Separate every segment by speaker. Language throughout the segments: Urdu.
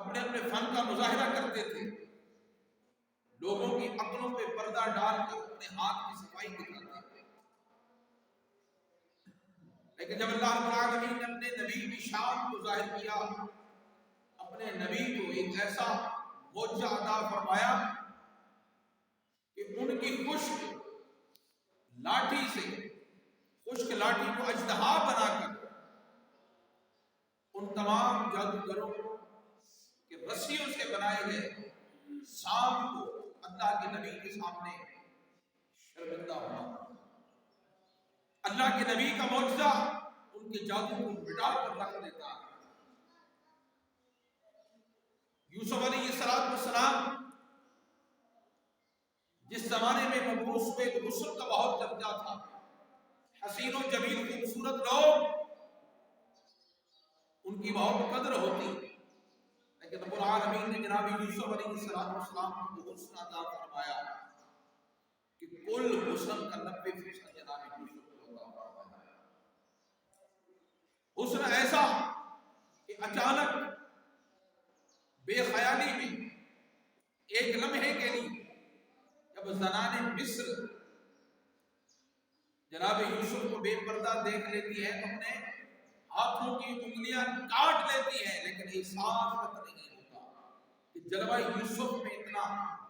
Speaker 1: اپنے اپنے فن کا مظاہرہ کرتے تھے، لوگوں کی عقلوں پہ پردہ ڈال کر اپنے ہاتھ کی صفائی دکھاتے تھے۔ لیکن جب اللہ رب العالمین نے اپنے نبی کی شان کو ظاہر کیا، اپنے نبی کو ایک ایسا معجزہ عطا فرمایا کہ ان کی خشک لاٹھی کو اژدہا بنا کر ان تمام جادوگروں کے رسیوں سے بنائے گئے سانپ کو اللہ کے نبی کے سامنے شرمندہ ہونا۔ اللہ کے نبی کا معجزہ ان کے جادو کو مٹا کر رکھ دیتا ہے۔ یوسف علیہ السلام جس زمانے میں مبعوث ہوئے تو غسل کا بہت درجہ تھا، حسین و جمیل خوبصورت لوگ ان کی بہت قدر ہوتی، لیکن رب العالمین نے جناب یوسف علیہ السلام کو حسن عطا فرمایا کہ کل حسن کا 90% جناب یوسف کو عطا فرمایا۔ حسن ایسا کہ اچانک بے خیالی میں ایک لمحے کے لیے جب زنان مصر جناب یوسف کو بے پردہ دیکھ لیتی ہے تو اپنے ہاتھوں کی انگلیاں کاٹ لیتی ہے، لیکن احساس تک نہیں ہوتا کہ جلوہ یوسف میں اتنا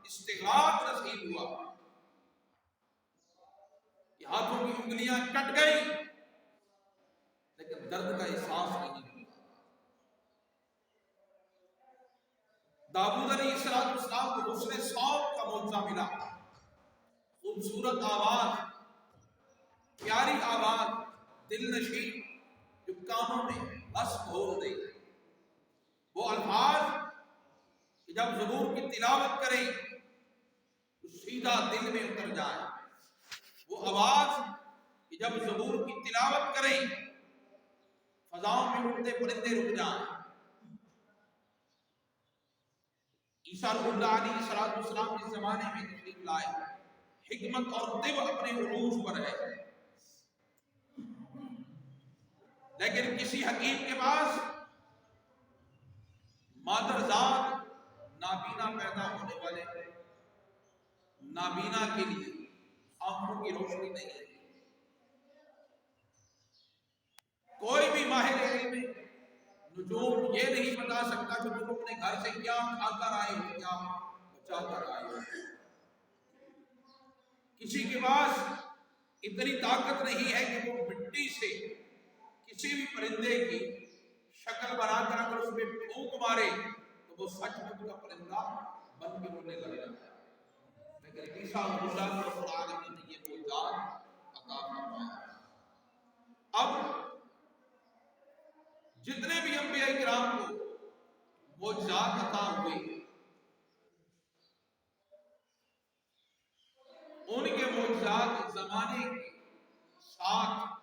Speaker 1: استغراق نصیب ہوا کہ ہاتھوں کی انگلیاں کٹ گئی، لیکن درد کا احساس نہیں ہوا۔ داؤد علیہ السلام کو حسن صوت کا معجزہ ملا، خوبصورت آواز، پیاری آواز، دل نشین، جو کانوں میں بس گھول دے۔ وہ الفاظ کہ جب زبور کی تلاوت کریں تو سیدھا دل میں اتر جائے، وہ آواز کہ جب زبور کی تلاوت کریں فضاؤں میں اڑتے پرندے رک جائیں۔ عیسیٰ اللہ علیہ السلام اس زمانے میں تشریف لائے، حکمت اور طب اپنے عروج پر ہے، لیکن کسی حکیم کے پاس مادرزاد نابینا پیدا ہونے والے نابینا کے لیے آنکھوں کی روشنی نہیں ہے۔ کوئی بھی ماہر علم نجوم یہ نہیں بتا سکتا کہ تم اپنے گھر سے کیا کھا کر آئے ہو، کیا بچا کر آئے ہو۔ کسی کے پاس اتنی طاقت نہیں ہے کہ وہ مٹی سے کسی بھی پرندے کی شکل بنا کر اگر اس میں پھونک مارے تو وہ سچ میں کا پرندہ بن کے اڑنے لگ جاتا ہے، لیکن عیسیٰ اللہ رب العالمین نے یہ معجزات عطا فرمایا۔ اب جتنے بھی انبیاء کرام کو معجزات عطا ہوئے، ان کے معجزات زمانے کے ساتھ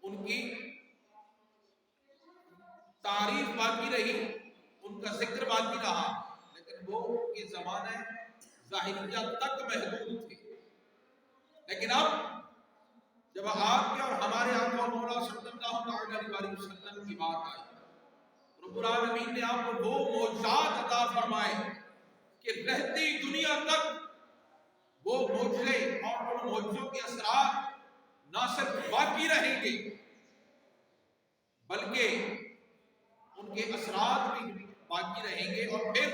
Speaker 1: ان کی تعریف باقی رہی، ان کا ذکر باقی رہا، لیکن وہ کے زمانے ظاہریہ تک محدود تھے۔ لیکن اب جب آپ کے اور ہمارے آقا مولا صلی اللہ علیہ وسلم کی بات آئی، رب العالمین نے آپ کو وہ معجزات عطا فرمائے کہ رہتی دنیا تک وہ معجزے اور ان معجزوں کے اثرات نہ صرف باقی رہیں گے بلکہ ان کے اثرات بھی باقی رہیں گے، اور پھر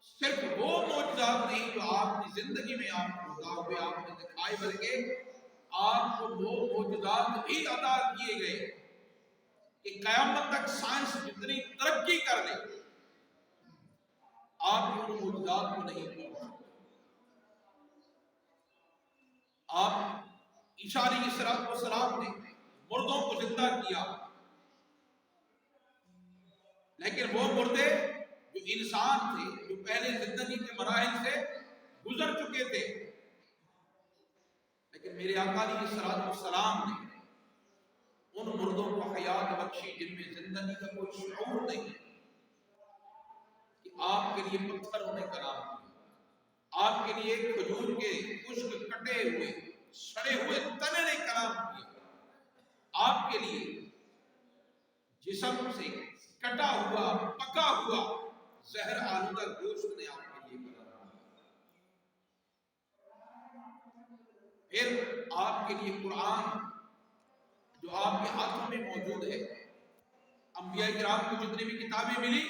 Speaker 1: صرف وہ معجزات نہیں جو آپ کی زندگی میں آپ کو عطا ہوئے، آپ نے دکھائے، بلکہ آپ کو وہ معجزات بھی عطا کیے گئے کہ قیامت تک سائنس جتنی ترقی کر لے آپ ان معجزات کو نہیں پہنچ سکتے۔ آپ عیسیٰ علیہ السلام نے مردوں کو زندہ کیا، لیکن وہ مردے جو انسان تھے، جو پہلے زندگی کے مراحل سے گزر چکے تھے، لیکن میرے آقا علیہ السلام نے ان مردوں کو حیات بخشی جن میں زندگی کا کوئی شعور نہیں، کہ آپ کے لیے پتھر انہیں قرار دیا، آپ کے لیے کھجور کے خشک کٹے ہوئے سڑے ہوئے تنے نے قرار دیا، آپ کے لیے جسم سے کٹا ہوا پکا ہوا زہر آلودہ گوشت نے آپ کے لیے بنا، پھر آپ کے لیے قرآن جو آپ کے ہاتھوں میں موجود ہے. انبیاء کرام کو جتنی بھی کتابیں ملی،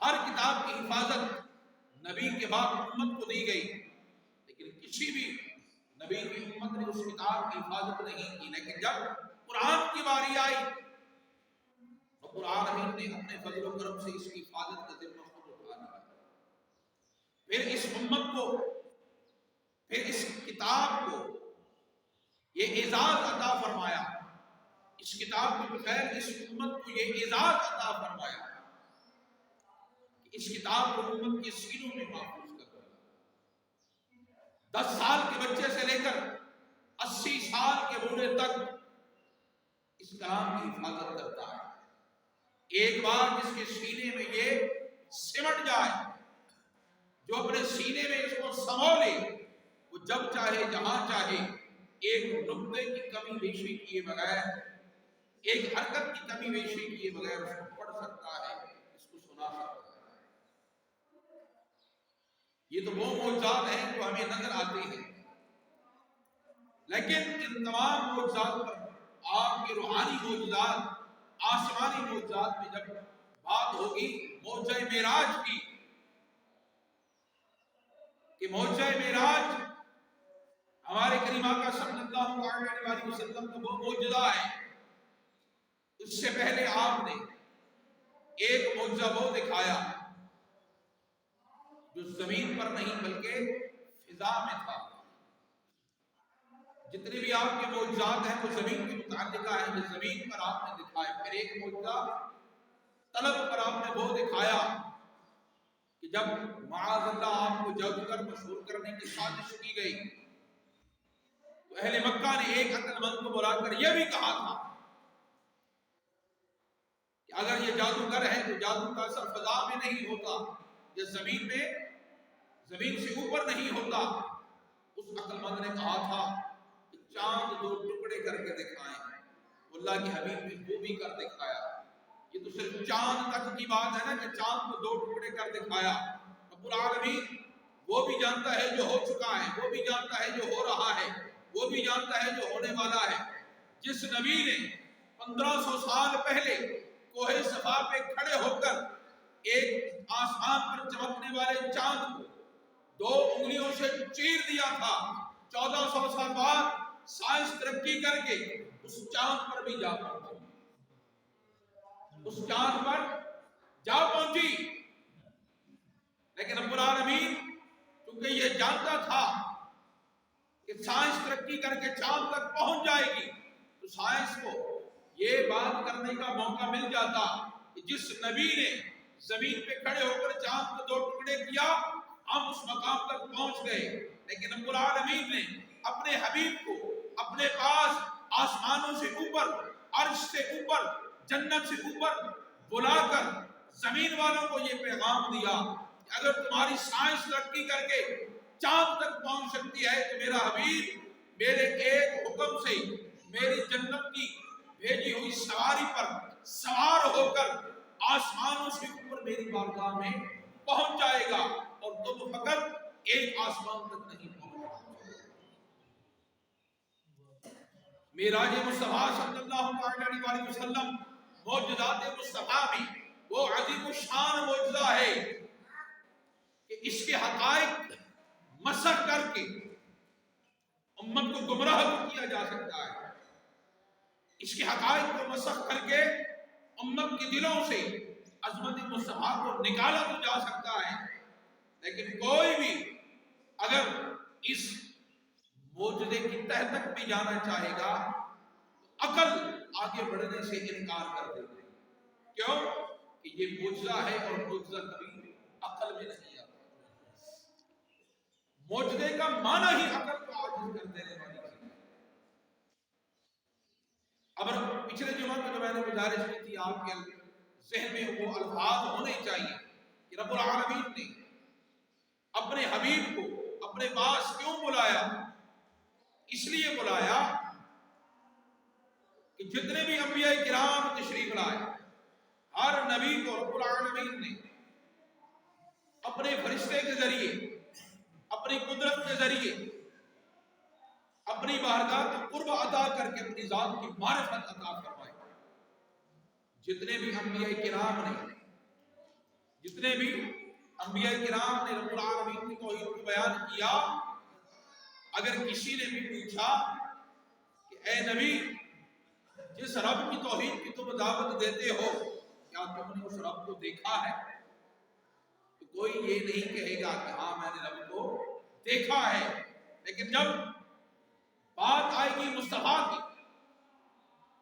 Speaker 1: ہر کتاب کی حفاظت نبی کے بعد امت کو دی گئی، لیکن کسی بھی نبی کی امت نے اس کتاب کی حفاظت نہیں کی. لیکن جب قرآن کی باری آئی تو قرآن امین نے اپنے فضل و کرم سے اس کی حفاظت کا ذمہ خود اٹھا لیا. پھر اس امت کو، پھر اس کتاب کو یہ اعزاز عطا فرمایا، اس کتاب کے بغیر اس امت کو یہ اعزاز عطا فرمایا کہ اس کتاب کو امت کے سینوں میں محفوظ کر دیا. 10 سال کے بچے سے لے کر 80 سال کے بوڑھے تک اس کلام کی حفاظت کرتا ہے. ایک بار جس کے سینے میں یہ سمٹ جائے، جو اپنے سینے میں اس کو سمو لے، وہ جب چاہے جہاں چاہے ایک نقطے کی کمی بیشی کیے بغیر، ایک حرکت کی کمی بیشی کیے بغیر اس کو پڑھ سکتا ہے، اس کو سنا سکتا ہے. یہ تو وہ معجزات ہیں جو ہمیں نظر آتے ہیں، لیکن ان تمام معجزات پر آپ کے روحانی معجزات، آسمانی معجزات میں جب بات ہوگی معجزہ معراج کی، کہ معجزہ معراج ہمارے کریم آقا صلی اللہ علیہ وسلم کا وہ معجزہ ہے. اس سے پہلے آپ نے ایک معجزہ وہ دکھایا جو زمین پر نہیں بلکہ فضا میں تھا. جتنے بھی آپ کے معجزات ہیں وہ زمین کے متعلقہ ہیں، جو زمین پر آپ نے دکھائے. پھر ایک معجزہ طلب پر آپ نے وہ دکھایا کہ جب معاذ اللہ آپ کو جادوگر مشہور کرنے کی سازش کی گئی تو اہل مکہ نے ایک عقل مند کو بلا کر یہ بھی کہا تھا کہ اگر یہ جادوگر ہے تو جادو کا اثر فضا میں نہیں ہوتا، یہ زمین میں، زمین سے اوپر نہیں ہوتا. اس عقل مند نے کہا تھا کہ چاند 2 ٹکڑے کر کے دکھائیں. اللہ کے حبیب نے وہ بھی کر دکھایا. یہ تو صرف چاند تک کی بات ہے نا کہ چاند کو 2 ٹکڑے کر دکھایا. رب العالمین وہ بھی جانتا ہے جو ہو چکا ہے، وہ بھی جانتا ہے جو ہو رہا ہے، وہ بھی جانتا ہے جو ہونے والا ہے. جس نبی نے 1500 سال پہلے کوہ صفا پہ کھڑے ہو کر ایک آسمان پر چمکنے والے چاند کو 2 انگلیوں سے چیر دیا تھا، 1400 سال بعد سائنس ترقی کر کے اس چاند پر بھی جا پہنچی، اس چاند پر جا پہنچی. لیکن رب العالمین کیونکہ یہ جانتا تھا کہ سائنس ترقی کر کے چاند تک پہنچ جائے گی، تو سائنس کو یہ بات کرنے کا موقع مل جاتا کہ جس نبی نے زمین پہ کھڑے ہو کر چاند کو 2 ٹکڑے کیا، ہم اس مقام تک پہنچ گئے. لیکن رب العالمین نے اپنے حبیب کو اپنے پاس آسمانوں سے اوپر، عرش سے اوپر، جنت سے اوپر بلا کر زمین والوں کو یہ پیغام دیا کہ اگر تمہاری سائنس ترقی کر کے چاند تک پہنچ سکتی ہے تو میرا حبیب میرے ایک حکم سے میری جنت کی بھیجی ہوئی سواری پر سوار ہو کر آسمانوں سے اوپر میری بارگاہ میں پہنچ جائے گا، اور تم فقط ایک آسمان تک نہیں پہنچ. معراج مصطفیٰ صلی اللہ علیہ وسلم معجزات مصطفیٰ میں وہ عظیم الشان معجزہ ہے کہ اس کے حقائق مسح کر کے امت کو گمراہ کیا جا سکتا ہے. اس کے حقائق کو مسح کر کے امت کے دلوں سے عظمت مصطفیٰ کو نکالا تو جا سکتا ہے. لیکن کوئی بھی اگر اس معجزے کی تہ تک بھی جانا چاہے گا تو عقل آگے بڑھنے سے انکار کر دے گا. کیوں کہ یہ معجزہ ہے اور معجزہ کبھی عقل میں نہیں آتا. معجزے کا معنی ہی عقل کو عاجز کر دینے والی چیز ہے. اب پچھلے جمعہ میں جو میں نے گزارش کی تھی آپ کے ذہن میں وہ الفاظ ہونے چاہیے کہ رب العالمین نے اپنے حبیب کو اپنے پاس کیوں بلایا؟ اس لیے بلایا کہ کہ جتنے بھی انبیاء کرام تشریف لائے، ہر نبی کو رب العالمین نے اپنے فرشتے کے ذریعے، اپنی قدرت کے ذریعے، اپنی بارگاہ کا قرب عطا کر کے اپنی ذات کی معرفت عطا فرمائی۔ جتنے بھی انبیاء کرام نے رب العالمین کی توحید کو بیان کیا، اگر کسی نے بھی پوچھا کہ اے نبی، جس رب کی توحید کی تم دعوت دیتے ہو، کیا تم نے اس رب کو دیکھا ہے؟ تو کوئی یہ نہیں کہے گا کہ ہاں میں نے رب کو دیکھا ہے۔ لیکن جب بات آئے گی مصطفیٰ کی،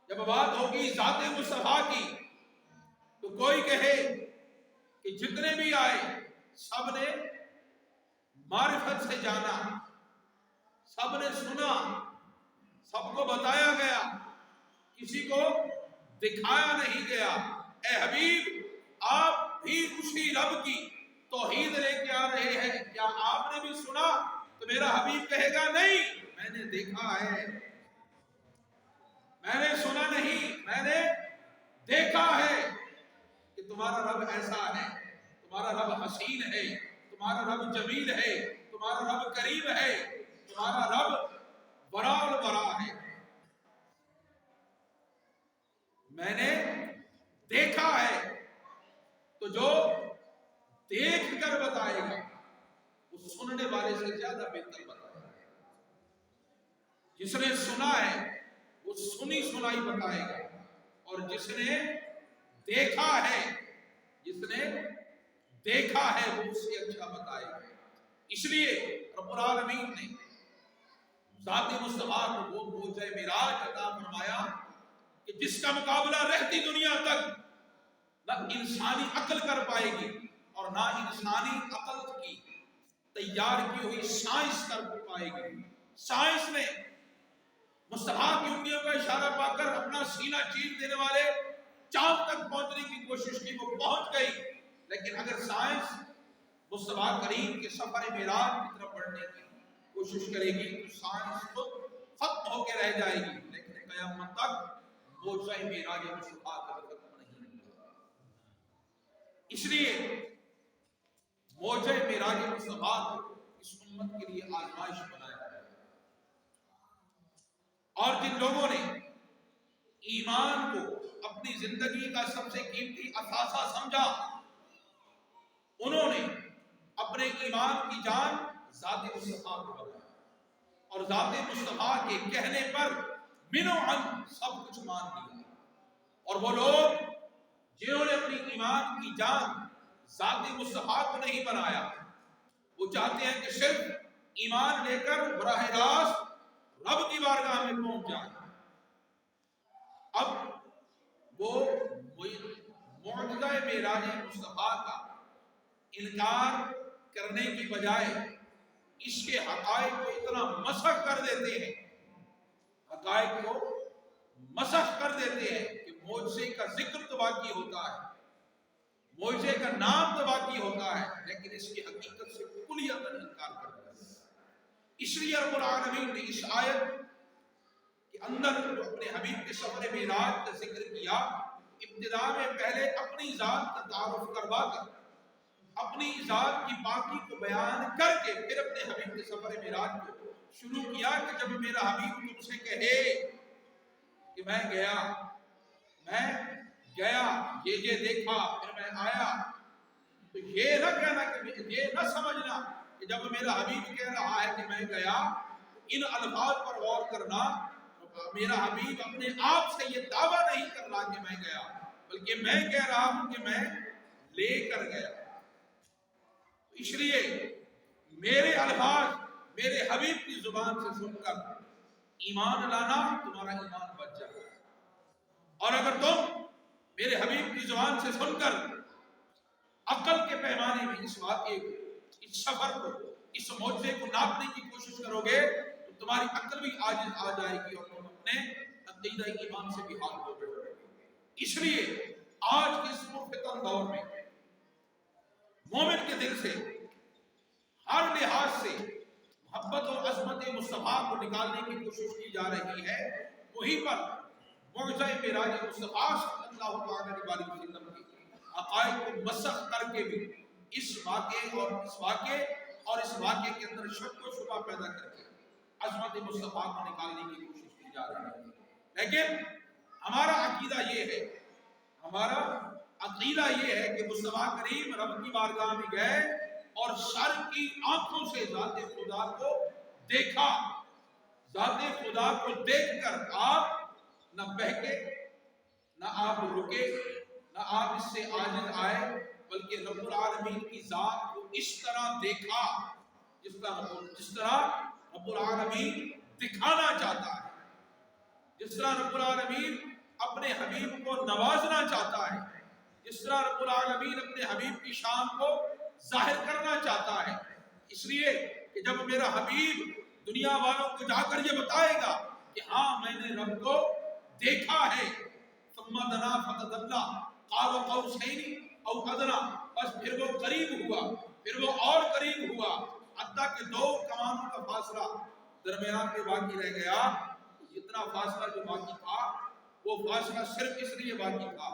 Speaker 1: جب بات ہوگی ذات مصطفیٰ کی، تو کوئی کہے کہ جتنے بھی آئے سب نے معرفت سے جانا، سب نے سنا، سب کو بتایا گیا، کسی کو دکھایا نہیں گیا۔ اے حبیب، آپ بھی اسی رب کی توحید لے کے آ رہے ہیں، کیا آپ نے بھی سنا؟ تو میرا حبیب کہے گا نہیں، میں نے دیکھا ہے، میں نے سنا نہیں، میں نے دیکھا ہے کہ تمہارا رب ایسا ہے، تمہارا رب حسین ہے، تمہارا رب جمیل ہے، تمہارا رب کریم ہے، تمہارا رب برا البرا ہے۔ میں نے دیکھا ہے۔ تو جو دیکھ کر بتائے گا وہ سننے والے سے زیادہ بہتر بتائے گا۔ جس نے سنا ہے وہ سنی سنائی بتائے گا، اور جس نے دیکھا ہے وہ اس سے اچھا بتائے گا۔ اس لیے رب العالمین نے ذات مصطفیٰ کو وہ موجہ معراج عطا فرمایا کہ جس کا مقابلہ رہتی دنیا تک نہ انسانی عقل کر پائے گی اور نہ انسانی عقل کی تیار کی ہوئی سائنس کر پائے گی۔ سائنس نے مصطفیٰ کی انگلیوں کا اشارہ پا کر اپنا سینہ چیر دینے والے چاند تک پہنچنے کی کوشش کی، وہ پہنچ گئی، لیکن اگر سائنس مصطفیٰ کریم کے سفر معراج کی طرف بڑھنے کی کوشش کرے گی تو سائنس خود ختم ہو کے رہ جائے گی، لیکن قیامت تک موجہ معراج مصطفیٰ کا ختم نہیں ہوگا۔ اس لیے موجہ معراج مصطفیٰ کو اس امت کے لیے آزمائش بنایا ہے، اور جن لوگوں نے ایمان کو اپنی زندگی کا سب سے قیمتی اثاثہ سمجھا، انہوں نے اپنے ایمان کی جان ذات مصطفیٰ کو بتایا، اور ذات مصطفیٰ کے کہنے پر منو عن سب کچھ مان لیا۔ اور وہ لوگ جنہوں نے اپنی ایمان کی جان ذات مصطفیٰ کو نہیں بنایا، وہ چاہتے ہیں کہ صرف ایمان لے کر براہ راست رب کی بارگاہ میں پہنچ جائے۔ اب وہ معجزہ معراج مصطفیٰ کا انکار کرنے کی بجائے اس کے حقائق کو اتنا مسخ کر دیتے ہیں، حقائق کو مسخ کر دیتے ہیں کہ معجزے کا ذکر تو باقی ہوتا ہے، معجزے کا نام تو باقی ہوتا ہے، لیکن اس کی حقیقت سے کلیتاً انکار کرتا ہے۔ اس لیے رب العالمین نے اس آیت کے اندر جو اپنے حبیب کے سفر معراج کا ذکر کیا، ابتدا میں پہلے اپنی ذات کا تعارف کروا کر، اپنی ذات کی پاکی کو بیان کر کے پھر اپنے حبیب کے سفر معراج کو شروع کیا کہ جب میرا حبیب تم سے کہے کہ میں گیا یہ دیکھا پھر میں آیا، تو یہ نہ کہنا کہ یہ نہ سمجھنا کہ جب میرا حبیب کہہ رہا ہے کہ میں گیا، ان الفاظ پر غور کرنا، میرا حبیب اپنے آپ سے یہ دعویٰ نہیں کر رہا کہ میں گیا، بلکہ میں کہہ رہا ہوں کہ میں لے کر گیا۔ اس لیے میرے الفاظ میرے حبیب کی زبان سے سن کر ایمان لانا تمہارا ایمان بچ جائے، اور اگر تم میرے حبیب کی زبان سے سن کر عقل کے پیمانے میں اس واقعے کو، اس سفر کو، اس معجزے کو ناپنے کی کوشش کرو گے تو تمہاری عقل بھی عاجز آ جائے گی اور تم اپنے عقیدہ ایمان سے بھی حال ہو جائے گے۔ اس لیے آج کے اس فتن دور میں مومن کے دل سے ہر لحاظ سے محبت اور عظمت مصطفیٰ کو نکالنے کی کوشش کی جا رہی ہے، وہیں پر معجزہ معراج مصطفیٰ صلی اللہ علیہ وسلم کے عقائد کو مسخ کر کے بھی اس واقعے کے اندر شک و شبہ پیدا کر کے عظمت مصطفیٰ کو نکالنے کی کوشش کی جا رہی ہے. لیکن ہمارا عقیدہ یہ ہے کہ مصطفیٰ کریم رب کی بارگاہ میں گئے اور سر کی آنکھوں سے ذات خدا کو دیکھا. ذات خدا کو دیکھ کر آپ نہ بہکے، نہ آپ رکے، نہ آپ اس سے عاجز آئے، بلکہ رب العالمین کی ذات کو اس طرح دیکھا جس طرح رب العالمین دکھانا چاہتا ہے، جس طرح رب العالمین اپنے حبیب کو نوازنا چاہتا ہے، جس طرح رب العالمین اپنے حبیب کی شان کو ظاہر کرنا چاہتا ہے. اس لیے کہ جب میرا حبیب دنیا والوں کو جا کر یہ بتائے گا کہ ہاں میں نے رب کو دیکھا ہے، ثم دنا فتدلا قاب قوسین او ادنی، بس پھر وہ قریب ہوا، پھر وہ اور قریب ہوا، حتیٰ کہ دو کمانوں کا فاصلہ درمیان میں باقی رہ گیا. اتنا فاصلہ جو باقی تھا وہ فاصلہ صرف اس لیے باقی تھا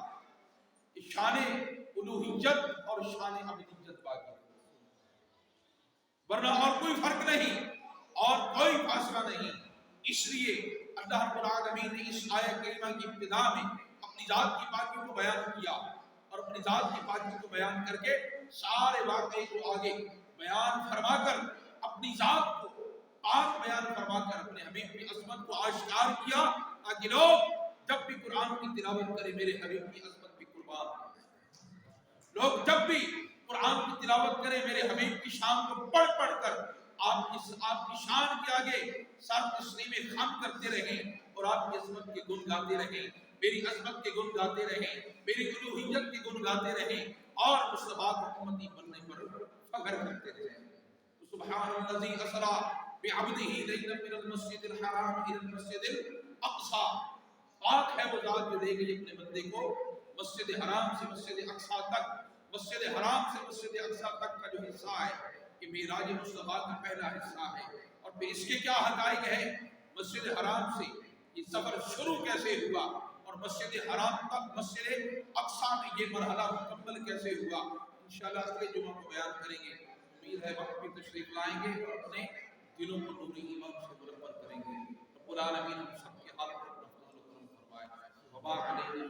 Speaker 1: کہ شان الوہیت اور شان ابدیت باقی، ورنہ اور کوئی فرق نہیں اور کوئی فاصلہ نہیں. اس لیے اللہ رب العالمین نے اس آیت کریمہ کی ابتدا میں اپنی ذات کی پاکی کو بیان کیا، اور اپنی ذات کی پاکی کو بیان کر کے سارے واقعے کو آگے بیان فرما کر اپنی ذات کو پاک بیان فرما کر اپنے حبیب کی عظمت کو آشکار کیا، تاکہ لوگ جب بھی قرآن کی تلاوت کریں میرے حبیب کی عظمت بھی قربان ہو. لوگ جب بھی قرآن کی تلاوت کریں میرے حبیب کی شان کو پڑھ پڑھ کر آپ کی شان کے آگے سر تسلیم خم کرتے رہیں اور آپ کی عظمت کے گن گاتے رہیں، میری عظمت کے گن گاتے رہیں، میری الوہیت کے گن گاتے رہیں، اور مصطفیٰ کو امتی بننے پر فخر کرتے رہیں. سبحان الذی اسری بعبدہ لیلا من المسجد الحرام الی المسجد الاقصی، پاک ہے وہ ذات جو لے گئی اپنے بندے کو مسجد حرام سے مسجد اقصی تک، مسجد حرام سے مسجد اقصی تک کا جو حصہ ہے یہ معراج مصطفیٰ کا پہلا حصہ ہے. اور پھر اس کے کیا حقائق ہیں؟ مسجد حرام سے یہ سفر شروع کیسے ہوا اور مسجد حرام تک مسجد اقصی میں یہ مرحلہ مکمل کیسے ہوا، انشاءاللہ اگلے جمعہ کو بیان کریں گے. امید ہے وقت بھی تشریف لائیں گے اور اپنے دلوں کو نور ایمان سے منور کریں گے. رب العالمین ہم سب کے حال پر اپنا فضل و کرم فرمائے. وبا علینا